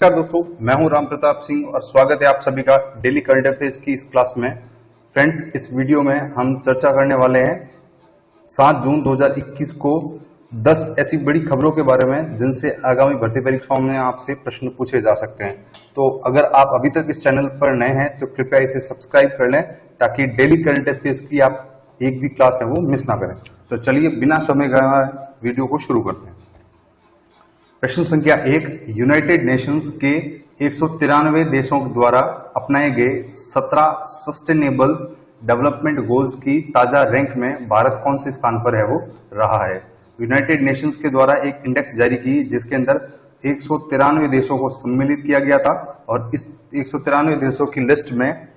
नमस्कार दोस्तों, मैं हूं राम प्रताप सिंह और स्वागत है आप सभी का डेली करंट अफेयर्स की इस क्लास में। फ्रेंड्स, इस वीडियो में हम चर्चा करने वाले हैं 7 जून 2021 को 10 ऐसी बड़ी खबरों के बारे में जिनसे आगामी भर्ती परीक्षाओं में आपसे प्रश्न पूछे जा सकते हैं। तो अगर आप अभी तक इस चैनल पर नए हैं तो कृपया इसे सब्सक्राइब कर लें ताकि डेली करंट अफेयर्स की आप एक भी क्लास है वो मिस ना करें। तो चलिए बिना समय गवाए वीडियो को शुरू करते हैं। प्रश्न संख्या 1, यूनाइटेड नेशंस के 193 देशों द्वारा अपनाए गए 17 सस्टेनेबल डेवलपमेंट गोल्स की ताजा रैंक में भारत कौन से स्थान पर है वो रहा है। यूनाइटेड नेशंस के द्वारा एक इंडेक्स जारी की जिसके अंदर 193 देशों को सम्मिलित किया गया था और इस 193 देशों की लिस्ट में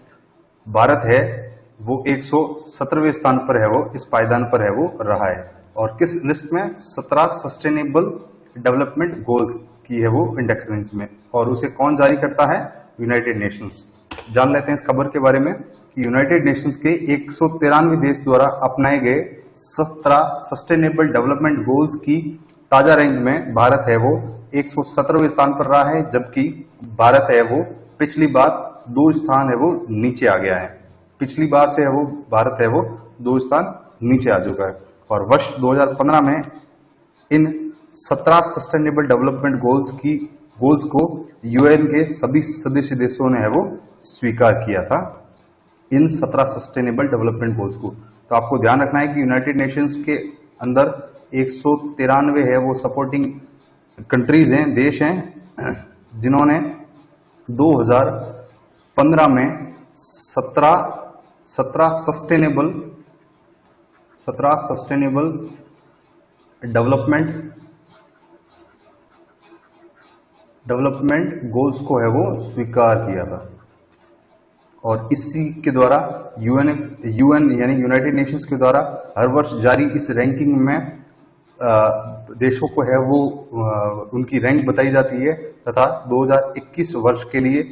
भारत है वो 117वें स्थान पर है, वो इस पायदान पर है वो रहा है। और किस लिस्ट में? 17 सस्टेनेबल डेवलपमेंट गोल्स की है वो इंडेक्स रेंज में, और उसे कौन जारी करता है? United Nations. जान लेते हैं इस खबर के बारे में कि यूनाइटेड नेशंस के 193 देश द्वारा अपनाए गए 17 सस्टेनेबल डेवलपमेंट गोल्स की ताजा रैंक में भारत है वो 117वें स्थान पर रहा है, जबकि भारत है वो पिछली बार 2 स्थान है वो नीचे आ गया है। पिछली बार से है वो भारत है वो 2 स्थान नीचे आ चुका है। और वर्ष 2015 में इन 17 सस्टेनेबल डेवलपमेंट गोल्स को यूएन के सभी सदस्य देशों ने है वो स्वीकार किया था, इन 17 सस्टेनेबल डेवलपमेंट गोल्स को। तो आपको ध्यान रखना है कि यूनाइटेड नेशंस के अंदर 193 है वो सपोर्टिंग कंट्रीज हैं, देश हैं, जिन्होंने 2015 में 17 सस्टेनेबल डेवलपमेंट गोल्स को है वो स्वीकार किया था। और इसी के द्वारा यूएन यानी यूनाइटेड नेशंस के द्वारा हर वर्ष जारी इस रैंकिंग में देशों को है वो उनकी रैंक बताई जाती है, तथा 2021 वर्ष के लिए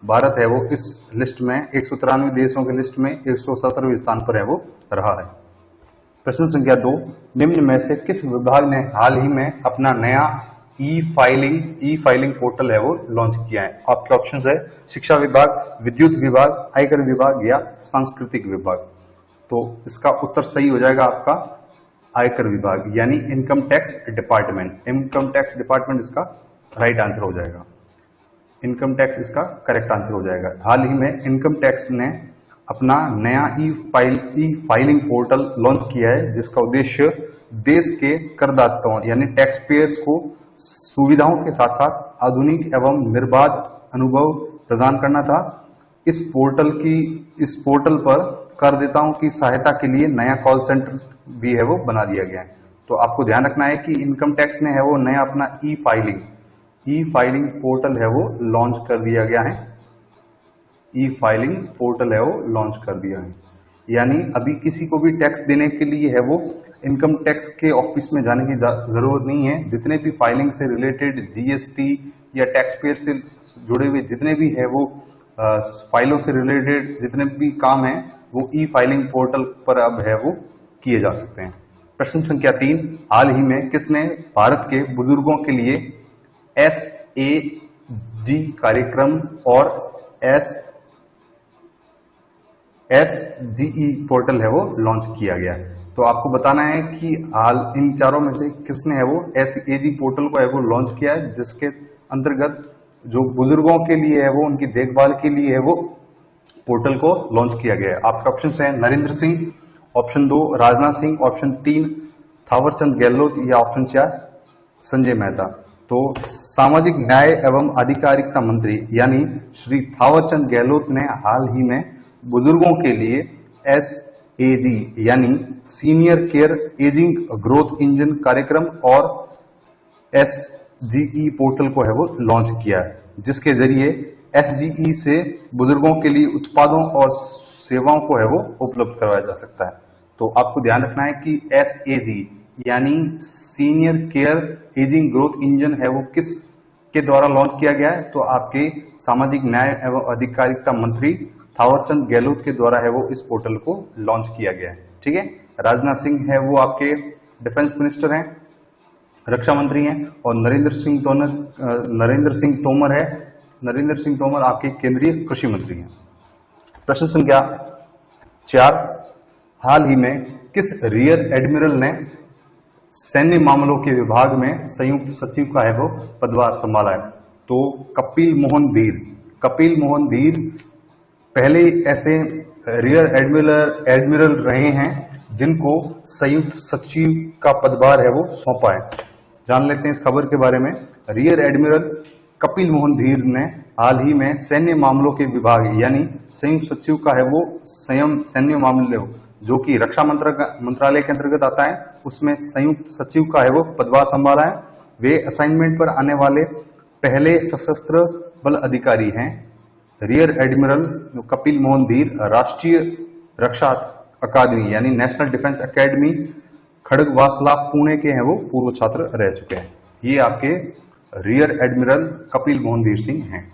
भारत है वो इस लिस्ट में 193 देशों की लिस्ट में 117वें स्थान पर है वो रहा है। प्रश्न संख्या 2, निम्न में से किस विभाग ने हाल ही में अपना नया ई फाइलिंग पोर्टल है वो लॉन्च किया है? आपके ऑप्शंस है शिक्षा विभाग, विद्युत विभाग, आयकर विभाग या सांस्कृतिक विभाग। तो इसका उत्तर सही हो जाएगा आपका आयकर विभाग यानी income tax department. Income tax department इसका राइट आंसर हो जाएगा। इनकम टैक्स इसका करेक्ट आंसर हो जाएगा। हाल ही में इनकम टैक्स ने अपना नया ई फाइलिंग पोर्टल लॉन्च किया है, जिसका उद्देश्य देश के करदाताओं यानी टैक्स पेयर्स को सुविधाओं के साथ साथ आधुनिक एवं निर्बाध अनुभव प्रदान करना था। इस पोर्टल पर करदाताओं की सहायता के लिए नया कॉल सेंटर भी है वो बना दिया गया है। तो आपको ध्यान रखना है कि इनकम टैक्स ने है वो नया अपना ई फाइलिंग पोर्टल है वो लॉन्च कर दिया गया है। ई फाइलिंग पोर्टल है वो लॉन्च कर दिया है, यानी अभी किसी को भी टैक्स देने के लिए है वो इनकम टैक्स के ऑफिस में जाने की जरूरत नहीं है। जितने भी फाइलिंग से रिलेटेड जीएसटी या टैक्स पेयर से जुड़े हुए जितने भी है वो फाइलों से रिलेटेड जितने भी काम हैं वो ई फाइलिंग पोर्टल पर अब है वो किए जा सकते हैं। प्रश्न संख्या 3, हाल ही में किसने भारत के बुजुर्गों के लिए SAG कार्यक्रम और SGE पोर्टल है वो लॉन्च किया गया? तो आपको बताना है कि हाल इन चारों में से किसने है वो SAG पोर्टल को है वो लॉन्च किया है, जिसके अंतर्गत जो बुजुर्गों के लिए है वो उनकी देखभाल के लिए है वो पोर्टल को लॉन्च किया गया है। आपके ऑप्शन है नरेंद्र सिंह, ऑप्शन 2 राजनाथ सिंह, ऑप्शन 3 थावरचंद गहलोत या ऑप्शन 4 संजय मेहता। तो सामाजिक न्याय एवं अधिकारिता मंत्री यानी श्री थावरचंद गहलोत ने हाल ही में बुजुर्गों के लिए SAG यानी senior care ageing growth engine कार्यक्रम और SGE पोर्टल को है वो लॉन्च किया है, जिसके जरिए SGE से बुजुर्गों के लिए उत्पादों और सेवाओं को है वो उपलब्ध करवाया जा सकता है। तो आपको ध्यान रखना है कि SAG यानी senior care ageing growth engine है वो किस के द्वारा लॉन्च किया गया है? तो आपके सामाजिक न्याय एवं अधिकारिता मंत्री थावरचंद गहलोत के द्वारा है वो इस पोर्टल को लॉन्च किया गया है। ठीक है, राजनाथ सिंह है वो आपके डिफेंस मिनिस्टर हैं, रक्षा मंत्री हैं, और नरेंद्र सिंह तोमर है। नरेंद्र सिंह तोमर आपके केंद्रीय कृषि मंत्री हैं। प्रश्न संख्या 4, हाल ही में किस रियर एडमिरल ने सैन्य मामलों के विभाग में संयुक्त सचिव का है वो पदभार संभाला है? तो कपिल मोहन धीर पहले ऐसे रियर एडमिरल रहे हैं जिनको संयुक्त सचिव का पदभार है वो सौंपा है। जान लेते हैं इस खबर के बारे में। रियर एडमिरल कपिल मोहन धीर ने हाल ही में सैन्य मामलों के विभाग यानी संयुक्त सचिव का है वो सैन्य मामले जो कि रक्षा मंत्रालय के अंतर्गत आता है, उसमें संयुक्त सचिव का है वो पदभार संभाला है। वे असाइनमेंट पर आने वाले पहले सशस्त्र बल अधिकारी हैं। रियर एडमिरल कपिल मोहन धीर राष्ट्रीय रक्षा अकादमी यानी national defence academy Khadakwasla Pune के हैं वो पूर्व छात्र रह चुके हैं। ये आपके रियर एडमिरल कपिल मोहन धीर सिंह हैं।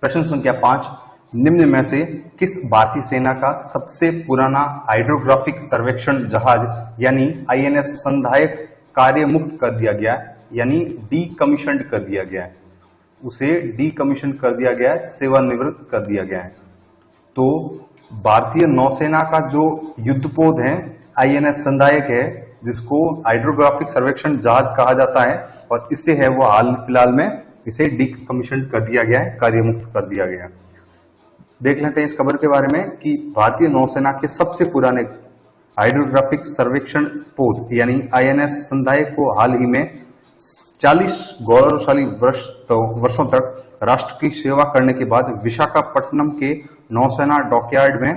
प्रश्न संख्या 5, निम्न में से किस भारतीय सेना का सबसे पुराना हाइड्रोग्राफिक सर्वेक्षण जहाज यानी INS संधायक कार्य मुक्त कर दिया गया यानी डीकमीशन्ड कर दिया गया है? उसे डीकमीशन कर दिया गया है, सेवानिवृत्त कर दिया गया है। तो भारतीय नौसेना का जो युद्धपोत है INS संधायक है, जिसको हाइड्रोग्राफिक सर्वेक्षण जहाज कहा जाता है, और इससे है वो हाल फिलहाल में इसे डीकमीशन कर दिया गया है, कार्यमुक्त कर दिया गया है। देख लेते हैं इस खबर के बारे में कि भारतीय नौसेना के सबसे पुराने हाइड्रोग्राफिक सर्वेक्षण पोत यानी INS संधायक को हाल ही में 40 गौरवशाली वर्षों तक राष्ट्र की सेवा करने के बाद विशाखापट्टनम के नौसेना डॉकयार्ड में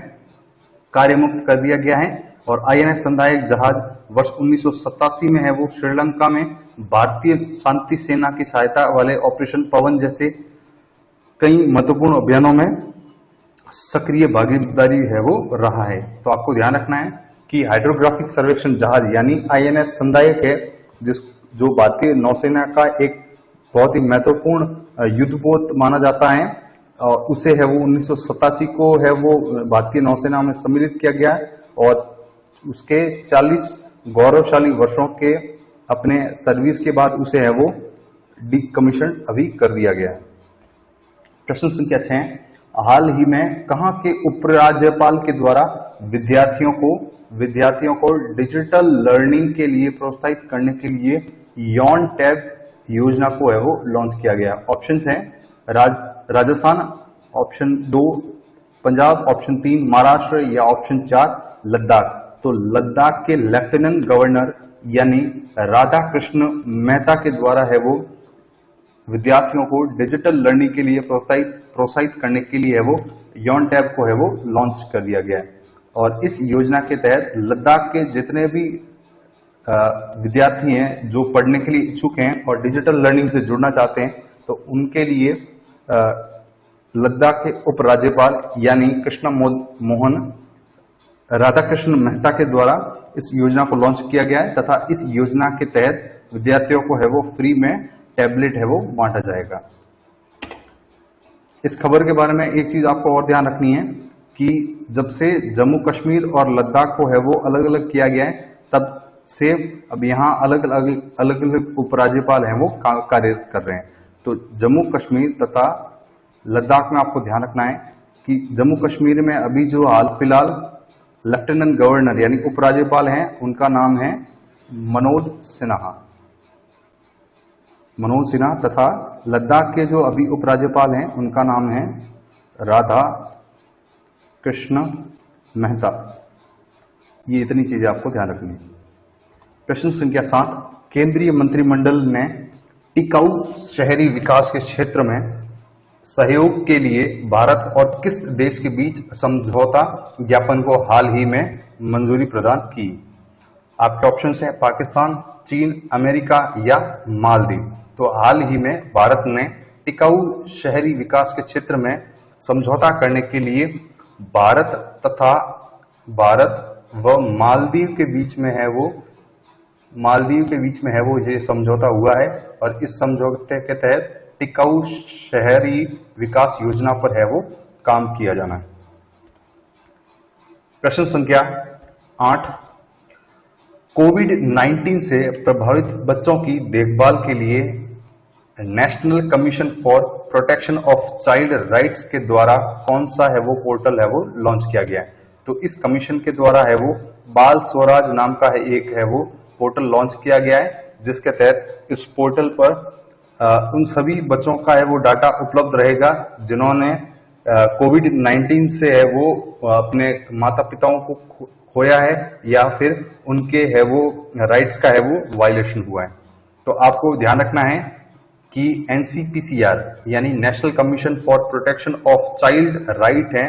कार्यमुक्त कर दिया गया है। और INS संधायक जहाज वर्ष 1987 में है वो श्रीलंका में भारतीय शांति सेना की सहायता वाले ऑपरेशन पवन जैसे कई महत्वपूर्ण अभियानों में सक्रिय भागीदारी है वो रहा है। तो आपको ध्यान रखना है कि हाइड्रोग्राफिक सर्वेक्षण जहाज यानी INS संधायक है, जो भारतीय नौसेना का एक बहुत ही महत्वपूर्ण युद्धपोत माना जाता है, और उसे है वो 1987 को है वो भारतीय नौसेना में सम्मिलित किया गया है, और उसके 40 गौरवशाली वर्षों के अपने सर्विस के बाद उसे है वो डीकमीशन अभी कर दिया गया है। प्रश्न संख्या 6, हाल ही में कहां के उपराज्यपाल के द्वारा विद्यार्थियों को डिजिटल लर्निंग के लिए प्रोत्साहित करने के लिए यॉन टैब योजना को है वो लॉन्च किया गया? ऑप्शंस हैं राजस्थान, ऑप्शन 2 पंजाब, ऑप्शन 3 महाराष्ट्र, या ऑप्शन 4 लद्दाख। तो लद्दाख के लेफ्टिनेंट गवर्नर यानी राधा कृष्ण मेहता के द्वारा है वो विद्यार्थियों को डिजिटल लर्निंग के लिए प्रोत्साहित करने के लिए है वो यॉन टैब को है वो लॉन्च कर दिया गया है। और इस योजना के तहत लद्दाख के जितने भी विद्यार्थी हैं जो पढ़ने के लिए इच्छुक हैं और डिजिटल लर्निंग से जुड़ना चाहते हैं, तो उनके लिए लद्दाख के उपराज्यपाल यानी राधा कृष्ण मेहता के द्वारा इस योजना को लॉन्च किया गया है, तथा इस योजना के तहत विद्यार्थियों को है वो फ्री में टैबलेट है वो बांटा जाएगा। इस खबर के बारे में एक चीज आपको और ध्यान रखनी है कि जब से जम्मू कश्मीर और लद्दाख को है वो अलग अलग किया गया है, तब से अब यहाँ अलग अलग उपराज्यपाल हैं वो कार्यरत कर रहे हैं। तो जम्मू कश्मीर तथा लद्दाख में आपको ध्यान रखना है कि जम्मू कश्मीर में अभी जो हाल फिलहाल लेफ्टिनेंट गवर्नर यानी उपराज्यपाल हैं, उनका नाम है मनोज सिन्हा, तथा लद्दाख के जो अभी उपराज्यपाल हैं उनका नाम है राधा कृष्ण मेहता। ये इतनी चीजें आपको ध्यान रखनी है। प्रश्न संख्या 7, केंद्रीय मंत्रिमंडल ने टिकाऊ शहरी विकास के क्षेत्र में सहयोग के लिए भारत और किस देश के बीच समझौता ज्ञापन को हाल ही में मंजूरी प्रदान की? आपके ऑप्शंस हैं पाकिस्तान, चीन, अमेरिका या मालदीव। तो हाल ही में भारत ने टिकाऊ शहरी विकास के क्षेत्र में समझौता करने के लिए भारत व मालदीव के बीच में है वो ये समझौता हुआ है, और इस समझौते के तहत टिकाऊ शहरी विकास योजना पर है वो काम किया जाना है। प्रश्न संख्या 8, कोविड-19 से प्रभावित बच्चों की देखभाल के लिए national commission for protection of child rights के द्वारा कौन सा है वो पोर्टल है वो लॉन्च किया गया है। तो इस कमीशन के द्वारा है वो बाल स्वराज नाम का है एक है वो पोर्टल लॉन्च किया गया है, जिसके तहत इस पोर्टल पर उन सभी बच्चों का है वो डाटा उपलब्ध रहेगा जिन्होंने कोविड-19 से है वो अपने माता पिताओं को खोया है या फिर उनके है वो राइट्स का है वो वायलेशन हुआ है। तो आपको ध्यान रखना है कि NCPCR यानी national commission for protection of child right है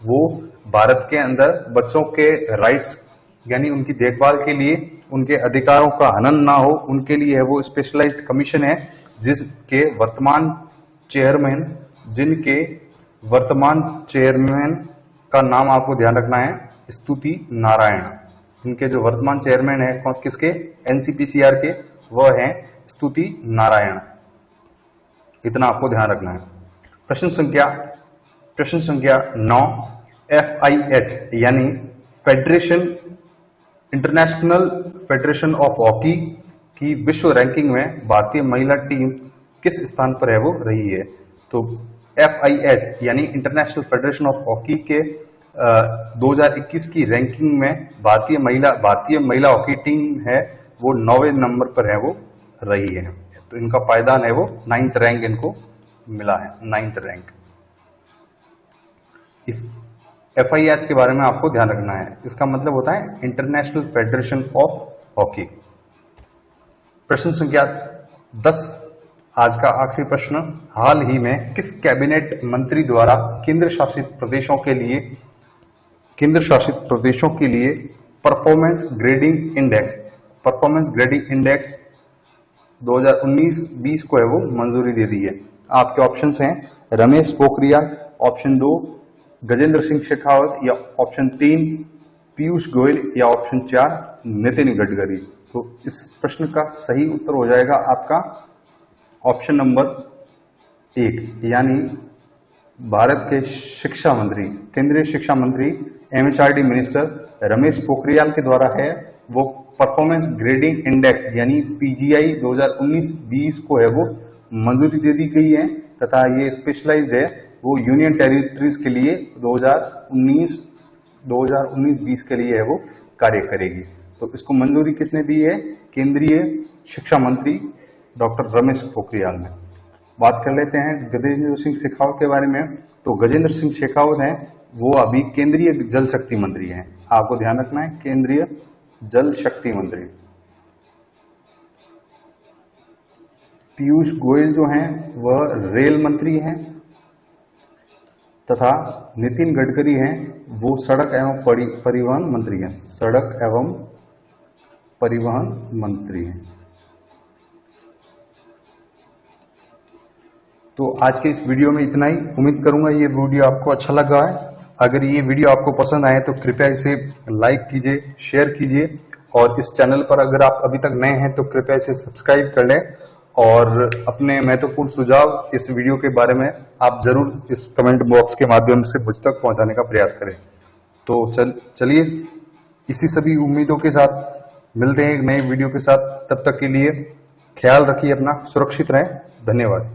वो भारत के अंदर बच्चों के राइट्स यानी उनकी देखभाल के लिए, उनके अधिकारों का हनन ना हो, उनके लिए है वो स्पेशलाइज्ड कमीशन है, जिनके वर्तमान चेयरमैन का नाम आपको ध्यान रखना है स्तुति नारायण। इनके जो वर्तमान चेयरमैन है किसके, NCPCR के, वह है स्तुति नारायण। इतना आपको ध्यान रखना है। प्रश्न संख्या 9, FIH यानी इंटरनेशनल फेडरेशन ऑफ हॉकी की विश्व रैंकिंग में भारतीय महिला टीम किस स्थान पर है वो रही है। तो FIH यानी इंटरनेशनल फेडरेशन ऑफ हॉकी के 2021 की रैंकिंग में भारतीय महिला हॉकी टीम है वो 9वें नंबर पर है वो रही है। तो इनका पायदान है वो 9th रैंक इनको मिला है, 9th रैंक। FIH के बारे में आपको ध्यान रखना है, इसका मतलब होता है इंटरनेशनल फेडरेशन ऑफ हॉकी। प्रश्न संख्या 10, आज का आखिरी प्रश्न, हाल ही में किस कैबिनेट मंत्री द्वारा केंद्र शासित प्रदेशों के लिए परफॉर्मेंस ग्रेडिंग इंडेक्स 2019-20 को है वो मंजूरी दे दी है। आपके ऑप्शंस हैं रमेश पोखरियाल, ऑप्शन 2 गजेंद्र सिंह शेखावत, या ऑप्शन 3 पीयूष गोयल, या ऑप्शन 4 नितिन गडकरी। तो इस प्रश्न का सही उत्तर हो जाएगा आपका ऑप्शन नंबर 1 यानी भारत के केंद्रीय शिक्षा मंत्री MHRD मिनिस्टर रमेश पोखरियाल के द्वारा है वो परफॉर्मेंस ग्रेडिंग इंडेक्स यानी PGI 2019-20 को है वो मंजूरी दे दी गई है, तथा ये स्पेशलाइज्ड है वो यूनियन टेरिटरीज के लिए 2019-20 के लिए है वो कार्य करेगी। तो इसको मंजूरी किसने दी है, केंद्रीय शिक्षा मंत्री डॉक्टर रमेश पोखरियाल ने। बात कर लेते हैं गजेंद्र सिंह शेखावत के बारे में। तो गजेंद्र सिंह शेखावत हैं वो अभी केंद्रीय जल शक्ति मंत्री हैं, आपको ध्यान रखना है, केंद्रीय जल शक्ति मंत्री। पीयूष गोयल जो हैं वह रेल मंत्री हैं, तथा नितिन गडकरी हैं वो सड़क एवं परिवहन मंत्री हैं। तो आज के इस वीडियो में इतना ही। उम्मीद करूंगा ये वीडियो आपको अच्छा लगा है। अगर ये वीडियो आपको पसंद आए तो कृपया इसे लाइक कीजिए, शेयर कीजिए, और इस चैनल पर अगर आप अभी तक नए हैं तो कृपया इसे सब्सक्राइब कर लें, और अपने महत्वपूर्ण सुझाव इस वीडियो के बारे में आप जरूर इस कमेंट बॉक्स के माध्यम से मुझ तक पहुंचाने का प्रयास करें। तो चलिए इसी सभी उम्मीदों के साथ मिलते हैं एक नए वीडियो के साथ। तब तक के लिए ख्याल रखिए अपना, सुरक्षित रहें। धन्यवाद।